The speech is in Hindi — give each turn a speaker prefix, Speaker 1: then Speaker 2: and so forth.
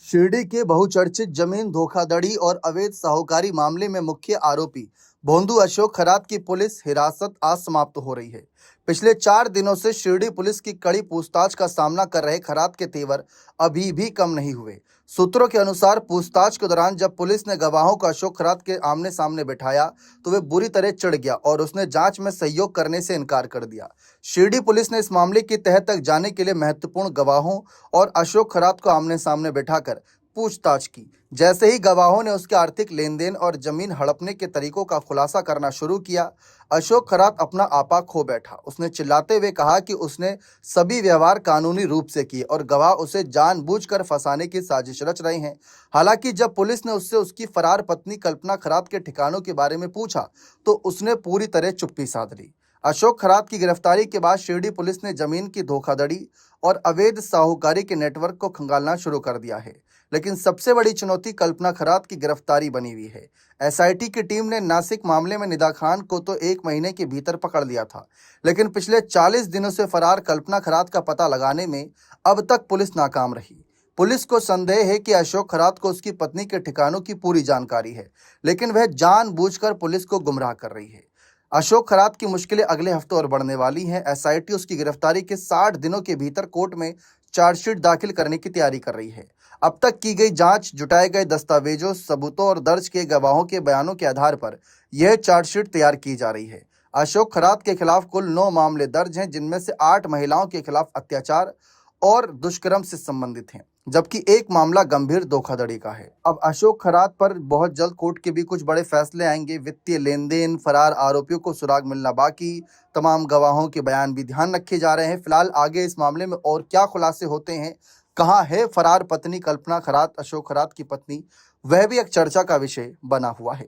Speaker 1: शिरडी के बहुचर्चित जमीन धोखाधड़ी और अवैध साहूकारी मामले में मुख्य आरोपी भोंदू अशोक खरात की पुलिस हिरासत आज समाप्त हो रही है। पिछले 4 दिनों से शिरडी पुलिस की कड़ी पूछताछ का सामना कर रहे खरात के तेवर अभी भी कम नहीं हुए। सूत्रों के अनुसार पूछताछ के दौरान जब पुलिस ने गवाहों को अशोक खरात के आमने सामने बिठाया तो वे बुरी तरह चिढ़ गया और उसने जांच में सहयोग करने से इनकार कर दिया। शिरडी पुलिस ने इस मामले की तह तक जाने के लिए महत्वपूर्ण गवाहों और अशोक खरात को आमने सामने बिठाकर पूछताछ की। जैसे ही गवाहों ने उसके आर्थिक लेन देन और जमीन हड़पने के तरीकों का खुलासा करना शुरू किया, अशोक खरात अपना आपा खो बैठा। उसने चिल्लाते हुए कहा कि उसने सभी व्यवहार कानूनी रूप से किए और गवाह उसे जानबूझकर फंसाने की साजिश रच रहे हैं। हालांकि जब पुलिस ने उससे उसकी फरार पत्नी कल्पना खरात के ठिकानों के बारे में पूछा तो उसने पूरी तरह चुप्पी साध ली। अशोक खरात की गिरफ्तारी के बाद शिरडी पुलिस ने जमीन की धोखाधड़ी और अवैध साहूकारी के नेटवर्क को खंगालना शुरू कर दिया है। लेकिन सबसे बड़ी चुनौती कल्पना खरात की गिरफ्तारी बनी हुई है। एसआईटी की टीम ने नासिक मामले में निदा खान को तो 1 महीने के भीतर पकड़ लिया था, लेकिन पिछले 40 दिनों से फरार कल्पना खरात का पता लगाने में अब तक पुलिस नाकाम रही। पुलिस को संदेह है कि अशोक खरात को उसकी पत्नी के ठिकानों की पूरी जानकारी है, लेकिन वह जानबूझकर पुलिस को गुमराह कर रही है। अशोक खरात की मुश्किलें अगले हफ्ते और बढ़ने वाली हैं। एसआईटी उसकी गिरफ्तारी के 60 दिनों के भीतर कोर्ट में चार्जशीट दाखिल करने की तैयारी कर रही है। अब तक की गई जांच, जुटाए गए दस्तावेजों, सबूतों और दर्ज किए गवाहों के बयानों के आधार पर यह चार्जशीट तैयार की जा रही है। अशोक खरात के खिलाफ कुल 9 मामले दर्ज हैं, जिनमें से 8 महिलाओं के खिलाफ अत्याचार और दुष्कर्म से संबंधित हैं, जबकि एक मामला गंभीर धोखाधड़ी का है। अब अशोक खरात पर बहुत जल्द कोर्ट के भी कुछ बड़े फैसले आएंगे। वित्तीय लेन देन, फरार आरोपियों को सुराग मिलना बाकी, तमाम गवाहों के बयान भी ध्यान रखे जा रहे हैं। फिलहाल आगे इस मामले में और क्या खुलासे होते हैं, कहाँ है फरार पत्नी कल्पना खरात, अशोक खरात की पत्नी, वह भी एक चर्चा का विषय बना हुआ है।